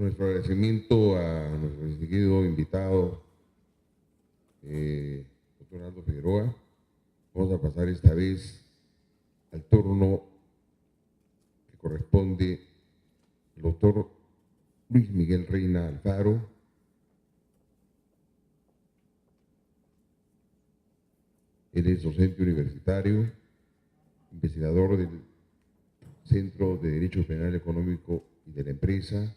nuestro agradecimiento a nuestro distinguido invitado, doctor Aldo Figueroa. Vamos a pasar esta vez al turno que corresponde al doctor Luis Miguel Reina Alfaro. Él es docente universitario, investigador del Centro de Derecho Penal Económico y de la Empresa,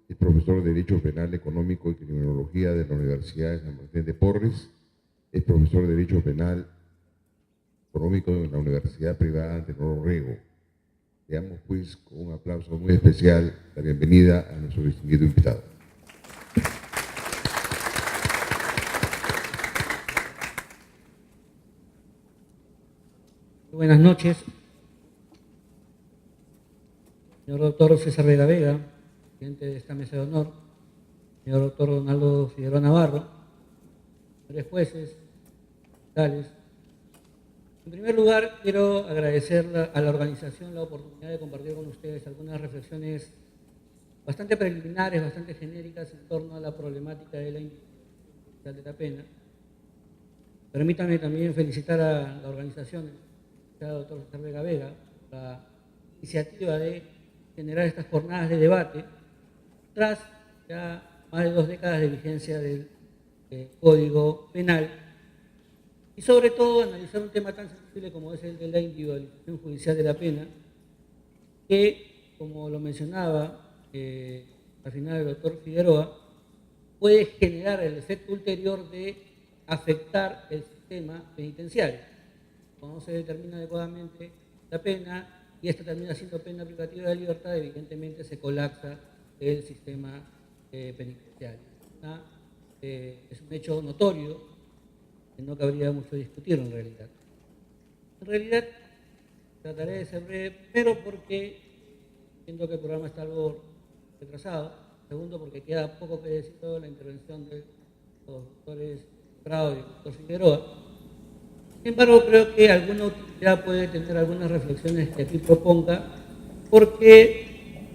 es profesor de Derecho Penal Económico y Criminología de la Universidad de San Martín de Porres, es profesor de Derecho Penal Económico en la Universidad Privada de Norrego. Le damos pues con un aplauso muy especial la bienvenida a nuestro distinguido invitado. Buenas noches, señor doctor César Vega Vega, presidente de esta mesa de honor, señor doctor Donaldo Figueroa Navarro, señores jueces, fiscales. En primer lugar, quiero agradecer a la organización la oportunidad de compartir con ustedes algunas reflexiones bastante preliminares, bastante genéricas en torno a la problemática de la individualización de la pena. Permítanme también felicitar a la organización, al doctor César Vega Vega, por la iniciativa de generar estas jornadas de debate tras ya más de 2 décadas de vigencia del Código Penal y sobre todo analizar un tema tan sensible como es el de la individualización judicial de la pena, que, como lo mencionaba al final el doctor Figueroa, puede generar el efecto ulterior de afectar el sistema penitenciario. Cuando se determina adecuadamente la pena y esta termina siendo pena privativa de libertad, evidentemente se colapsa el sistema penitenciario. Es un hecho notorio que no cabría mucho discutir en realidad. En realidad, trataré de ser breve, primero porque siento que el programa está algo retrasado, segundo porque queda poco que decir de la intervención de los doctores Prado y el doctor Figueroa. Sin embargo, creo que alguna utilidad puede tener algunas reflexiones que aquí proponga, porque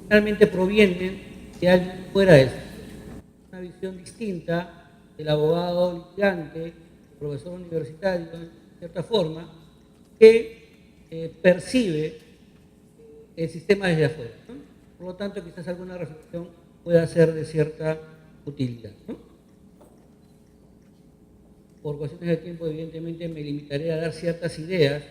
realmente provienen de alguien fuera de eso. Una visión distinta del abogado litigante, profesor universitario, en cierta forma, que percibe el sistema desde afuera, ¿no? Por lo tanto, quizás alguna reflexión pueda ser de cierta utilidad, ¿no? Por cuestiones de tiempo, evidentemente, me limitaré a dar ciertas ideas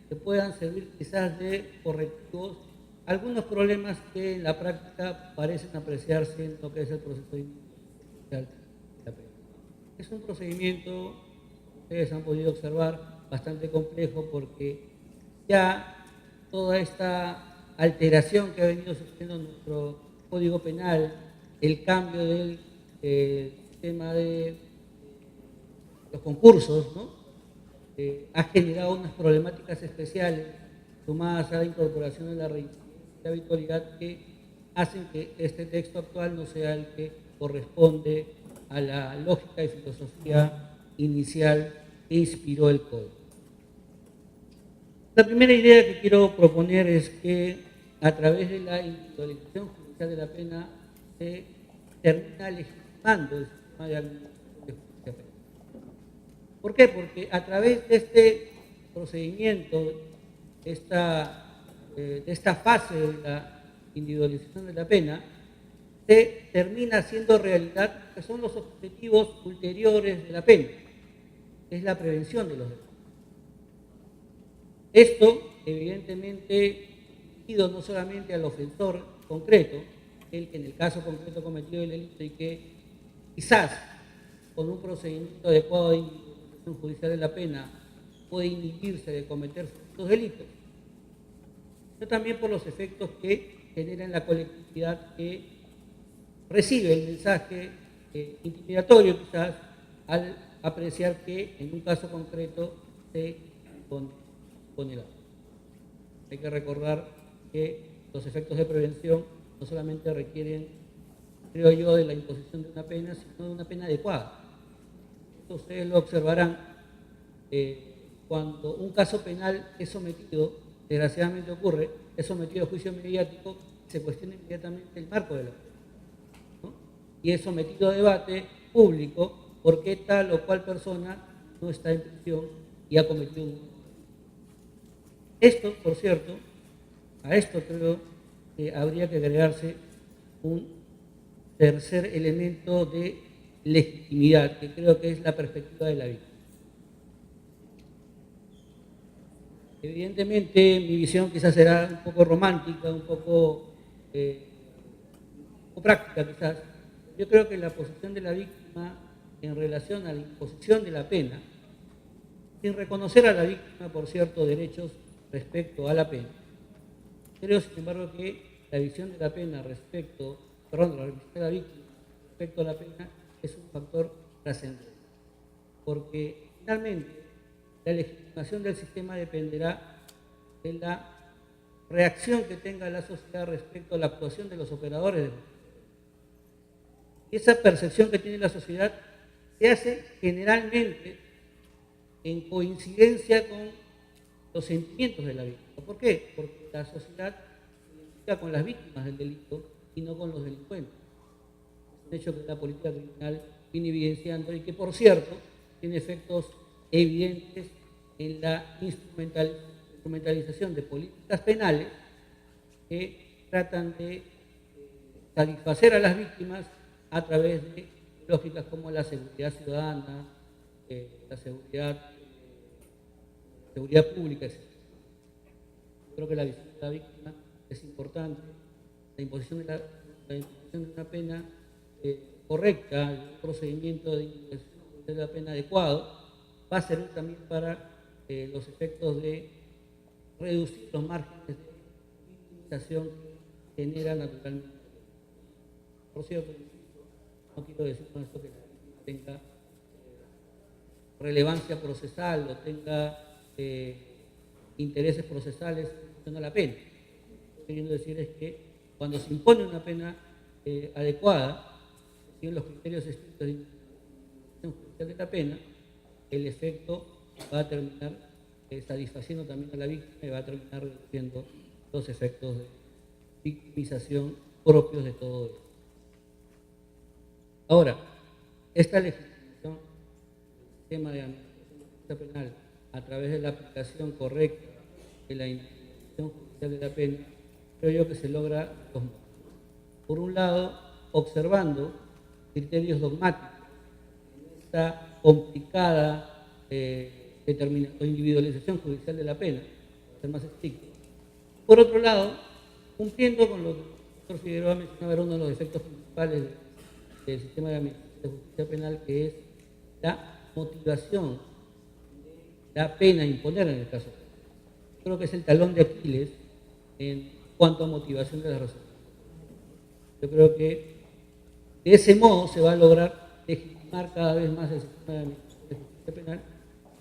que puedan servir quizás de correctivos a algunos problemas que en la práctica parecen apreciarse en lo que es el proceso judicial. Es un procedimiento, ustedes han podido observar, bastante complejo porque ya toda esta alteración que ha venido sufriendo nuestro Código Penal, el cambio del sistema de los concursos, ¿no? Ha generado unas problemáticas especiales sumadas a la incorporación de la reincidencia y la habitualidad que hacen que este texto actual no sea el que corresponde a la lógica y filosofía inicial que inspiró el Código. La primera idea que quiero proponer es que a través de la individualización judicial de la pena se termina legitimando el sistema de administración de justicia penal. ¿Por qué? Porque a través de este procedimiento, de esta fase de la individualización de la pena, se termina haciendo realidad que son los objetivos ulteriores de la pena, que es la prevención de los delitos. Esto, evidentemente, dirigido no solamente al ofensor concreto, el que en el caso concreto cometió el delito y que quizás con un procedimiento adecuado de individualización judicial de la pena puede inhibirse de cometer futuros delitos, pero también por los efectos que genera en la colectividad que recibe el mensaje intimidatorio quizás al apreciar que en un caso concreto se pone la pena. Hay que recordar que los efectos de prevención no solamente requieren, creo yo, de la imposición de una pena, sino de una pena adecuada. Esto ustedes lo observarán cuando un caso penal es sometido, desgraciadamente ocurre, es sometido a juicio mediático se cuestiona inmediatamente el marco de la pena, ¿no? Y es sometido a debate público por qué tal o cual persona no está en prisión y ha cometido un delito. Esto, por cierto, a esto creo que habría que agregarse un tercer elemento de legitimidad, que creo que es la perspectiva de la víctima. Evidentemente, mi visión quizás será un poco romántica, un poco práctica quizás. Yo creo que la posición de la víctima en relación a la imposición de la pena, sin reconocer a la víctima por ciertos derechos respecto a la pena, creo, sin embargo, que la visión de la pena respecto, perdón, la visión de la víctima respecto a la pena es un factor trascendente, porque finalmente la legitimación del sistema dependerá de la reacción que tenga la sociedad respecto a la actuación de los operadores de justicia. Y esa percepción que tiene la sociedad se hace generalmente en coincidencia con los sentimientos de la víctima. ¿Por qué? Porque la sociedad se identifica con las víctimas del delito y no con los delincuentes. Es un hecho que la política criminal viene evidenciando y que, por cierto, tiene efectos evidentes en la instrumentalización de políticas penales que tratan de satisfacer a las víctimas a través de lógicas como la seguridad ciudadana, la seguridad pública, etc. Creo que la visión de la víctima es importante. La imposición de una pena correcta, el procedimiento de imposición de la pena adecuado, va a servir también para los efectos de reducir los márgenes de victimización que genera naturalmente. Por cierto, no quiero decir con esto que la víctima tenga relevancia procesal o tenga intereses procesales en función a la pena. Lo que estoy queriendo decir es que cuando se impone una pena adecuada, siguen los criterios estrictos de implementación judicial de la pena, el efecto va a terminar satisfaciendo también a la víctima y va a terminar reduciendo los efectos de victimización propios de todo esto. Ahora, esta legitimación del sistema de administración de justicia penal a través de la aplicación correcta de la implementación judicial de la pena, creo yo que se logra de dos modos. Por un lado, observando criterios dogmáticos en esta complicada o individualización judicial de la pena, para ser más estricto. Por otro lado, cumpliendo con lo que el doctor Figueroa mencionaba, era uno de los efectos principales del sistema de administración de justicia penal, que es la motivación de la pena a imponer en el caso. Creo que es el talón de Aquiles en cuanto a motivación de la resolución. Yo creo que de ese modo se va a lograr legitimar cada vez más el sistema de administración de justicia penal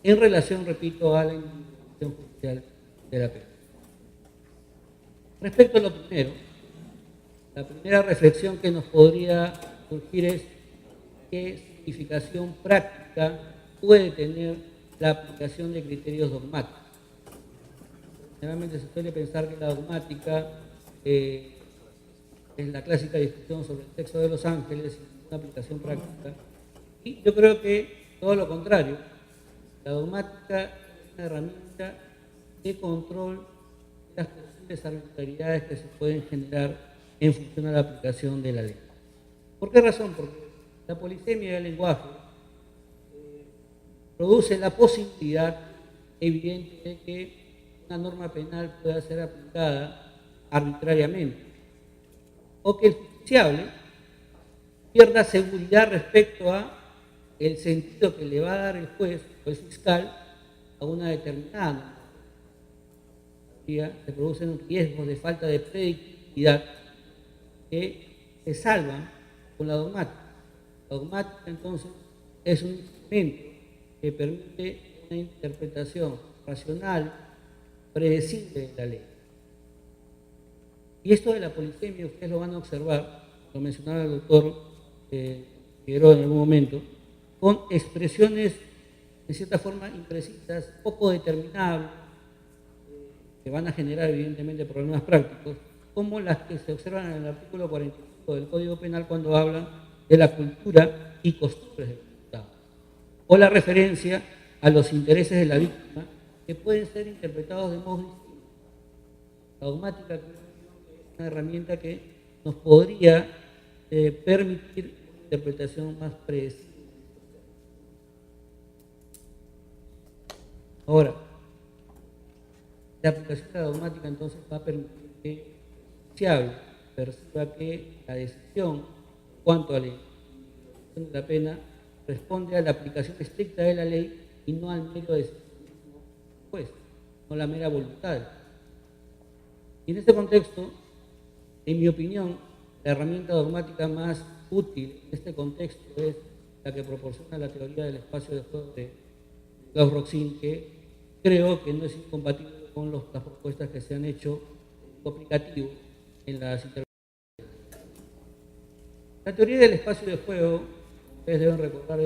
en relación, repito, a la implementación judicial de la pena. Respecto a lo primero, la primera reflexión que nos podría surgir es qué significación práctica puede tener la aplicación de criterios dogmáticos. Generalmente se suele pensar que la dogmática es la clásica discusión sobre el sexo de los ángeles y una aplicación práctica. Y yo creo que todo lo contrario. La dogmática es una herramienta de control de las posibles arbitrariedades que se pueden generar en función a la aplicación de la ley. ¿Por qué razón? Porque la polisemia del lenguaje produce la posibilidad evidente de que una norma penal pueda ser aplicada arbitrariamente o que el justiciable pierda seguridad respecto a el sentido que le va a dar el juez o el fiscal a una determinada norma. Se producen riesgos de falta de predictibilidad que se salvan con la dogmática. La dogmática, entonces, es un instrumento que permite una interpretación racional, predecible de la ley. Y esto de la polisemia, ustedes lo van a observar, lo mencionaba el doctor Figueroa en algún momento, con expresiones de cierta forma imprecisas, poco determinables, que van a generar evidentemente problemas prácticos, como las que se observan en el artículo 45 del Código Penal cuando hablan de la cultura y costumbres del Estado, o la referencia a los intereses de la víctima, que pueden ser interpretados de modos distintos. La dogmática es una herramienta que nos podría permitir una interpretación más predecible. Ahora, la aplicación de la dogmática entonces va a permitir que el justiciable perciba que la decisión en cuanto a la ejecución de la pena responde a la aplicación estricta de la ley y no al mero decisionismo del juez, no la mera voluntad. Y en este contexto, en mi opinión, la herramienta dogmática más útil en este contexto es la que proporciona la teoría del espacio de juego de Klaus Roxin, que creo que no es incompatible con las propuestas que se han hecho aplicativo en las intervenciones. La teoría del espacio de juego, ustedes deben recordar,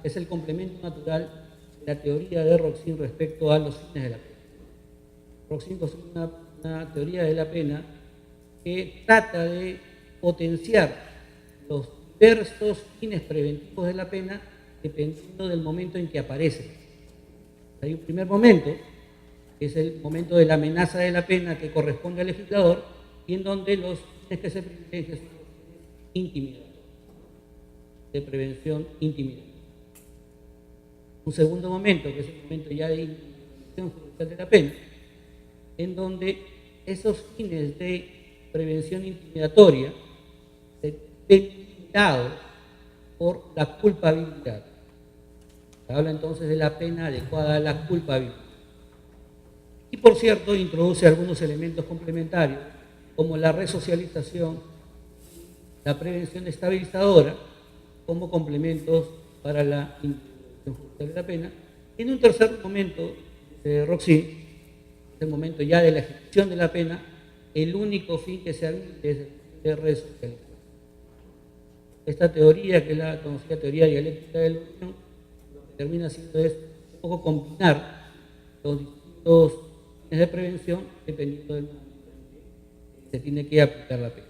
es el complemento natural de la teoría de Roxin respecto a los fines de la pena. Roxin construye una teoría de la pena que trata de potenciar los diversos fines preventivos de la pena dependiendo del momento en que aparecen. Hay un primer momento, que es el momento de la amenaza de la pena que corresponde al legislador, y en donde los fines que se privilegian son los fines intimidatorios, de prevención intimidatoria. Un segundo momento, que es el momento ya de implementación judicial de la pena, en donde esos fines de prevención intimidatoria se ven limitados por la culpabilidad. Se habla entonces de la pena adecuada a la culpabilidad. Y por cierto, introduce algunos elementos complementarios, como la resocialización, la prevención estabilizadora, como complementos para la implementación judicial de la pena. Y en un tercer momento de Roxin, es el momento ya de la ejecución de la pena, el único fin que se habilita es el de resocialización. Esta teoría, que es la conocida teoría dialéctica de la unión, lo que termina haciendo es un poco combinar los distintos fines de prevención dependiendo del momento en que se tiene que aplicar la pena.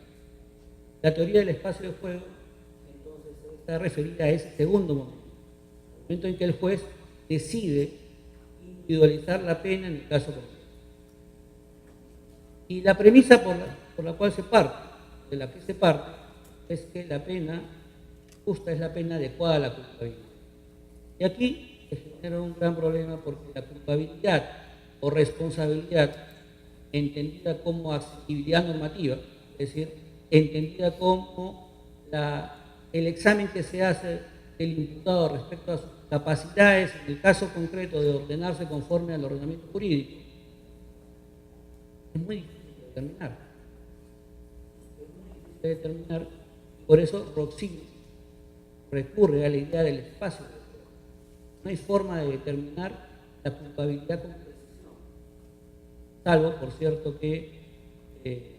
La teoría del espacio de juego entonces está referida a ese segundo momento, el momento en que el juez decide individualizar la pena en el caso concreto. Y la premisa por la cual se parte, de la que se parte, es que la pena justa es la pena adecuada a la culpabilidad. Y aquí se genera un gran problema porque la culpabilidad o responsabilidad, entendida como accesibilidad normativa, es decir, entendida como el examen que se hace del imputado respecto a sus capacidades, en el caso concreto de ordenarse conforme al ordenamiento jurídico, es muy difícil de determinar. Por eso Roxin recurre a la idea del espacio. No hay forma de determinar la culpabilidad con precisión, salvo, por cierto, que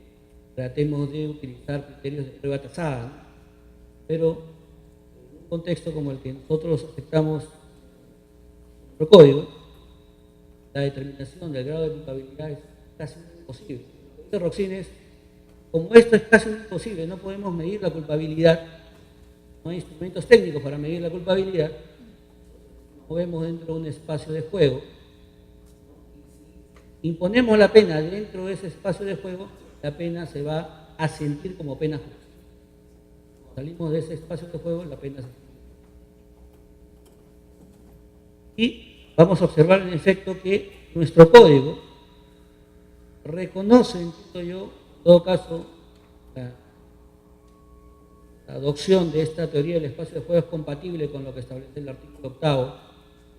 tratemos de utilizar criterios de prueba tasada, ¿no? Pero en un contexto como el que nosotros aceptamos en nuestro código, la determinación del grado de culpabilidad es casi imposible. Lo que dice Roxin es, como esto es casi imposible, no podemos medir la culpabilidad, no hay instrumentos técnicos para medir la culpabilidad, nos movemos dentro de un espacio de juego. Imponemos la pena dentro de ese espacio de juego, la pena se va a sentir como pena justa. Salimos de ese espacio de juego, la pena se siente. Y vamos a observar en efecto que nuestro código reconoce, entiendo yo, en todo caso, la adopción de esta teoría del espacio de juego es compatible con lo que establece el artículo 8,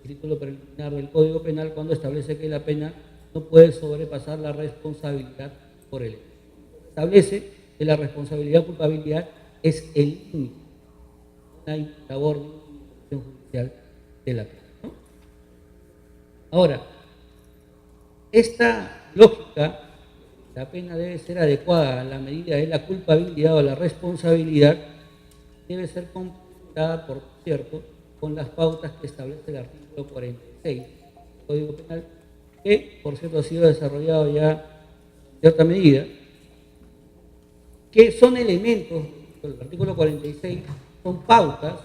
el título preliminar del Código Penal, cuando establece que la pena no puede sobrepasar la responsabilidad por el hecho. Establece que la responsabilidad o culpabilidad es el límite, no hay labor de intervención judicial de la pena, ¿no? Ahora, esta lógica, la pena debe ser adecuada a la medida de la culpabilidad o la responsabilidad, debe ser complementada, por cierto, con las pautas que establece el artículo 46 del Código Penal, que, por cierto, ha sido desarrollado ya en cierta medida, que son elementos, el artículo 46, son pautas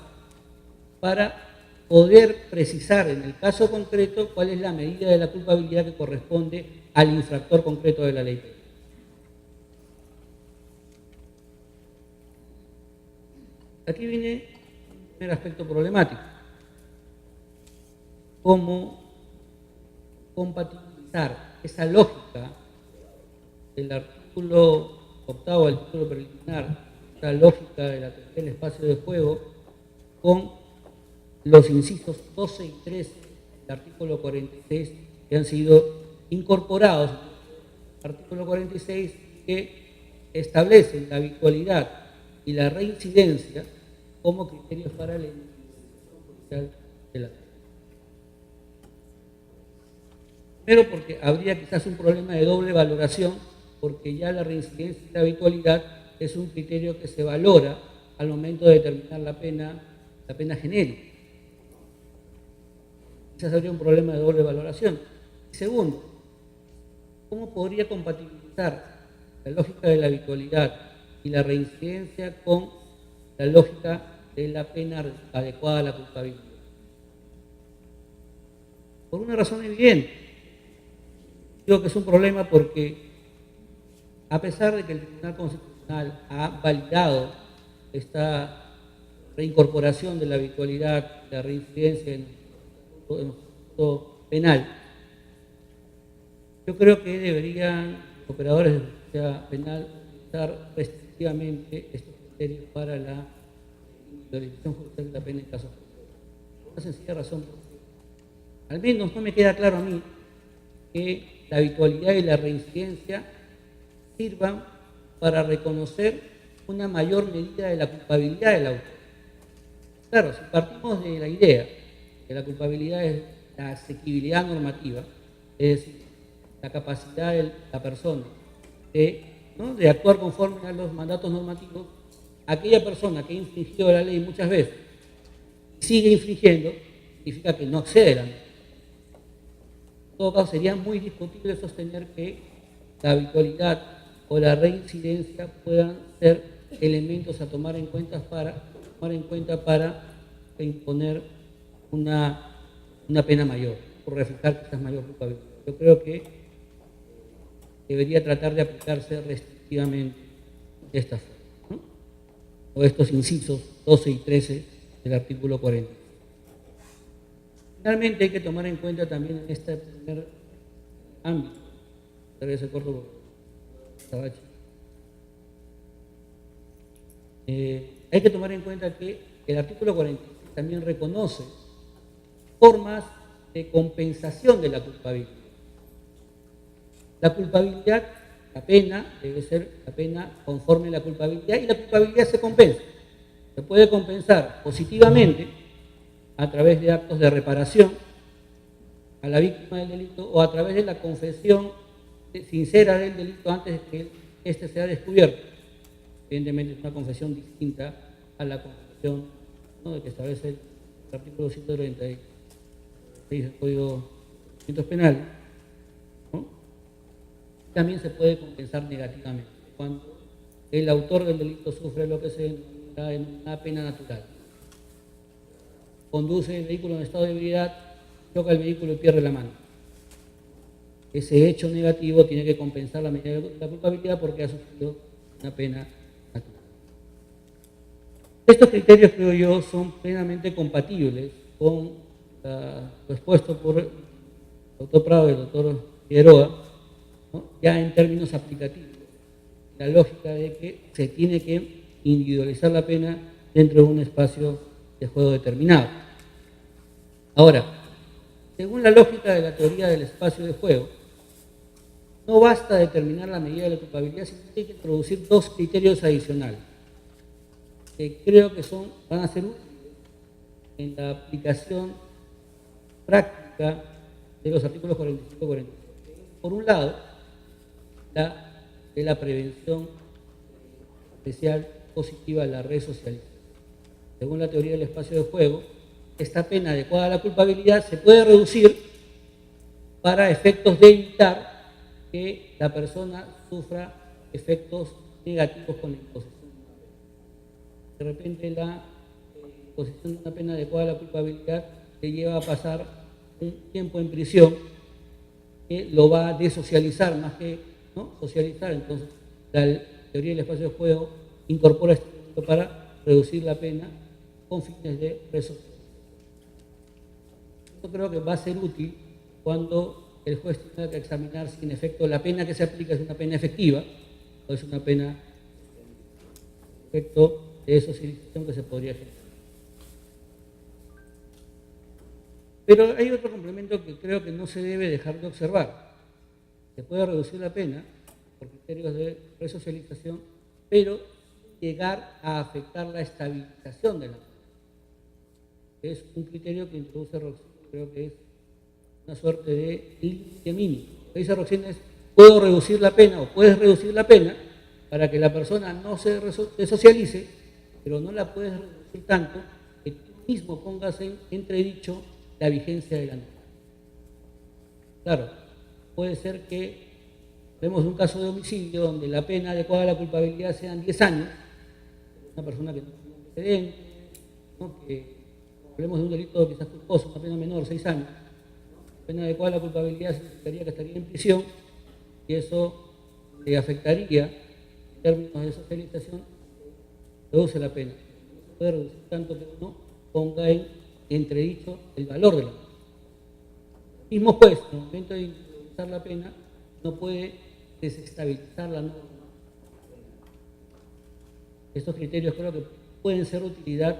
para poder precisar en el caso concreto cuál es la medida de la culpabilidad que corresponde al infractor concreto de la ley penal. Aquí viene un primer aspecto problemático: cómo compatibilizar esa lógica del artículo octavo del título preliminar, esa lógica de la teoría del espacio de juego, con los incisos 12 y 13 del artículo 46 que han sido incorporados al artículo 46, que establecen la habitualidad y la reincidencia como criterios para la investigación judicial de la ley. Primero, porque habría quizás un problema de doble valoración, porque ya la reincidencia y la habitualidad es un criterio que se valora al momento de determinar la pena genérica. Quizás habría un problema de doble valoración. Y segundo, ¿cómo podría compatibilizar la lógica de la habitualidad y la reincidencia con la lógica de la pena adecuada a la culpabilidad? Por una razón evidente. Digo que es un problema porque, a pesar de que el Tribunal Constitucional ha validado esta reincorporación de la habitualidad, la reincidencia en el Estatuto Penal, yo creo que deberían los operadores de justicia penal utilizar restrictivamente estos criterios para la individualización judicial de la pena en casos concretos. Por una sencilla razón, al menos no me queda claro a mí que la habitualidad y la reincidencia sirvan para reconocer una mayor medida de la culpabilidad del autor. Claro, si partimos de la idea que la culpabilidad es la asequibilidad normativa, es decir, la capacidad de la persona de actuar conforme a los mandatos normativos, aquella persona que ha infringido la ley muchas veces y sigue infringiendo, significa que no accede a la ley. En todo caso, sería muy discutible sostener que la habitualidad o la reincidencia puedan ser elementos a tomar en cuenta para imponer una pena mayor, por reflejar quizás mayor culpabilidad. Yo creo que debería tratar de aplicarse restrictivamente de esta forma, ¿no? O estos incisos 12 y 13 del artículo 40. Finalmente, hay que tomar en cuenta también en este primer ámbito, tal vez se corto por Tabachi, hay que tomar en cuenta que el artículo 46 también reconoce formas de compensación de la culpabilidad. La culpabilidad, la pena, debe ser la pena conforme a la culpabilidad, y la culpabilidad se compensa. Se puede compensar positivamente a través de actos de reparación a la víctima del delito o a través de la confesión sincera del delito antes de que éste sea descubierto. Evidentemente es una confesión distinta a la confesión, ¿no?, que establece el artículo 136 del Código de Procedimientos Penales, ¿no? También se puede compensar negativamente cuando el autor del delito sufre lo que se denomina una pena natural. Conduce el vehículo en estado de ebriedad, choca el vehículo y pierde la mano. Ese hecho negativo tiene que compensar la medida de la culpabilidad porque ha sufrido una pena natural. Estos criterios, creo yo, son plenamente compatibles con lo expuesto por el doctor Prado y el doctor Figueroa, ¿no?, ya en términos aplicativos. La lógica de que se tiene que individualizar la pena dentro de un espacio de juego determinado. Ahora, según la lógica de la teoría del espacio de juego, no basta determinar la medida de la culpabilidad, sino que hay que introducir dos criterios adicionales, que creo que van a ser útiles en la aplicación práctica de los artículos 45 y 46. Por un lado, la prevención especial positiva de la resocialización. Según la teoría del espacio de juego, esta pena adecuada a la culpabilidad se puede reducir para efectos de evitar que la persona sufra efectos negativos con la imposición de una pena. De repente la imposición de una pena adecuada a la culpabilidad te lleva a pasar un tiempo en prisión que lo va a desocializar más que, ¿no?, socializar. Entonces, la teoría del espacio de juego incorpora este elemento para reducir la pena con fines de resocialización. Yo creo que va a ser útil cuando el juez tenga que examinar si en efecto la pena que se aplica es una pena efectiva o es una pena efecto de socialización que se podría generar. Pero hay otro complemento que creo que no se debe dejar de observar. Se puede reducir la pena por criterios de resocialización, pero llegar a afectar la estabilización de la pena. Es un criterio que introduce Roxin, creo que es una suerte de límite mínimo. Lo que dice Roxin es, puedo reducir la pena o puedes reducir la pena para que la persona no se desocialice, pero no la puedes reducir tanto que tú mismo pongas en entredicho la vigencia de la norma. Claro, puede ser que vemos un caso de homicidio donde la pena adecuada a la culpabilidad sean 10 años, una persona que no tiene antecedentes, ¿no?, que hablemos de un delito quizás culposo, una pena menor, 6 años, la pena adecuada a la culpabilidad significaría que estaría en prisión y eso le afectaría en términos de socialización, reduce la pena. No se puede reducir tanto que uno ponga en entredicho el valor de la pena. El mismo juez, en el momento de individualizar la pena, no puede desestabilizar la norma. Estos criterios creo que pueden ser de utilidad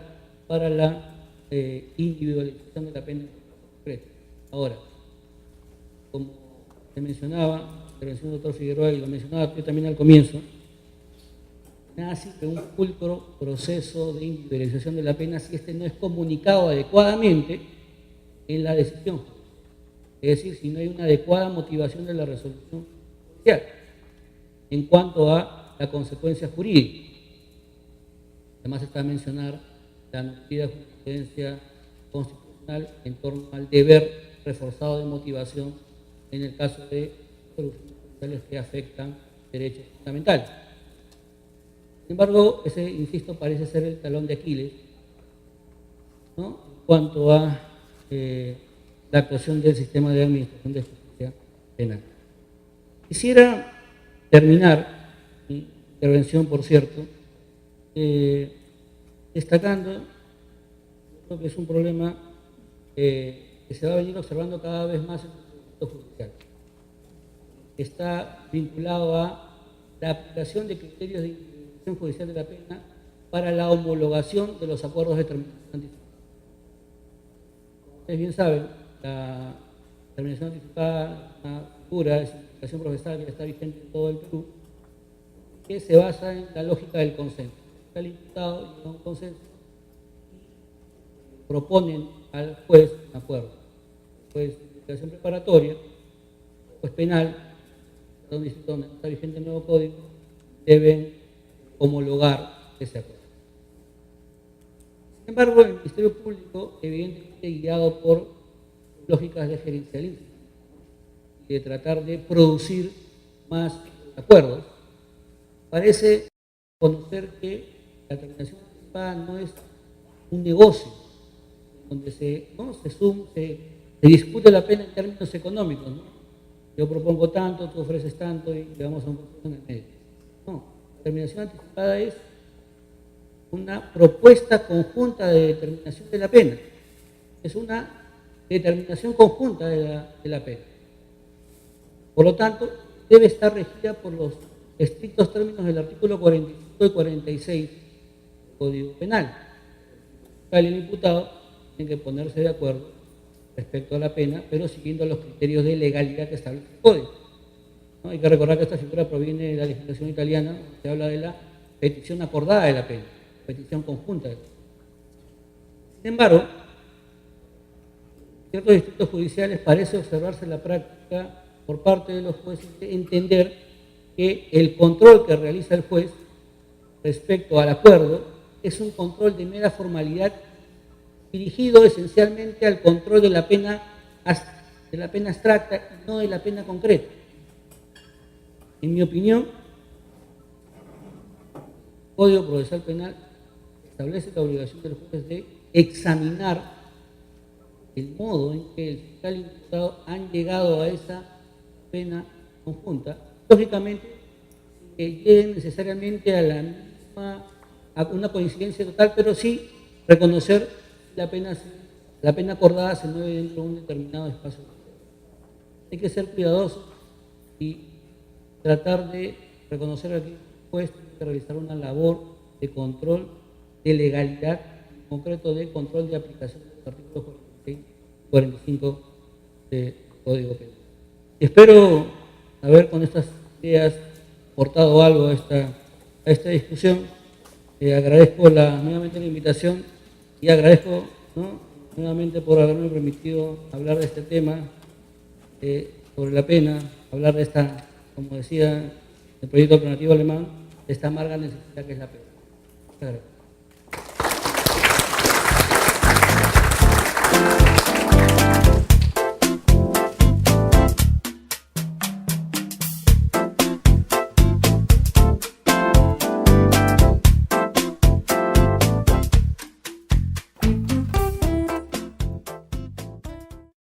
para la individualización de la pena en concreto. Ahora, como se mencionaba, la intervención del doctor Figueroa, y lo mencionaba usted también al comienzo, nada sirve un pulcro proceso de individualización de la pena si este no es comunicado adecuadamente en la decisión. Es decir, si no hay una adecuada motivación de la resolución judicial en cuanto a la consecuencia jurídica. Además está a mencionar la nula jurisprudencia constitucional en torno al deber reforzado de motivación en el caso de resoluciones judiciales que afectan derechos fundamentales. Sin embargo, ese, insisto, parece ser el talón de Aquiles, ¿no?, en cuanto a la actuación del sistema de administración de justicia penal. Quisiera terminar mi intervención, por cierto, destacando, creo que es un problema que se va a venir observando cada vez más en el procedimiento judicial. Está vinculado a la aplicación de criterios de individualización judicial de la pena para la homologación de los acuerdos de terminación anticipada. Como ustedes bien saben, la terminación anticipada es una figura de simplificación procesal que está vigente en todo el Perú, que se basa en la lógica del consenso. El imputado llega a un consenso y proponen al juez un acuerdo. El juez de investigación preparatoria, el juez penal, donde está vigente el nuevo código, deben homologar ese acuerdo. Sin embargo, el Ministerio Público, evidentemente guiado por lógicas de gerencialismo y de tratar de producir más acuerdos, parece conocer que la terminación anticipada no es un negocio donde se discute la pena en términos económicos, ¿no? Yo propongo tanto, tú ofreces tanto y llegamos a un proceso en el medio. No, la terminación anticipada es una propuesta conjunta de determinación de la pena. Es una determinación conjunta de la pena. Por lo tanto, debe estar regida por los estrictos términos del artículo 45 y 46 del Código Penal. El imputado tiene que ponerse de acuerdo respecto a la pena, pero siguiendo los criterios de legalidad que establece el Código. ¿No? Hay que recordar que esta figura proviene de la legislación italiana, donde se habla de la petición acordada de la pena, petición conjunta de la pena. Sin embargo, en ciertos distritos judiciales parece observarse la práctica por parte de los jueces de entender que el control que realiza el juez respecto al acuerdo es un control de mera formalidad dirigido esencialmente al control de la pena abstracta y no de la pena concreta. En mi opinión, Código Procesal Penal establece la obligación del juez de examinar el modo en que el fiscal y el imputado han llegado a esa pena conjunta, lógicamente que lleguen necesariamente a la misma, a una coincidencia total, pero sí reconocer la pena acordada se mueve dentro de un determinado espacio. Hay que ser cuidadosos y tratar de reconocer aquí el juez tiene que realizar una labor de control de legalidad, en concreto de control de aplicación de los artículos 46 y 45 del Código Penal. Espero haber con estas ideas aportado algo a esta discusión. Agradezco nuevamente la invitación y agradezco, ¿no?, nuevamente por haberme permitido hablar de este tema sobre la pena, hablar de esta, como decía el proyecto alternativo alemán, de esta amarga necesidad que es la pena. Muchas gracias.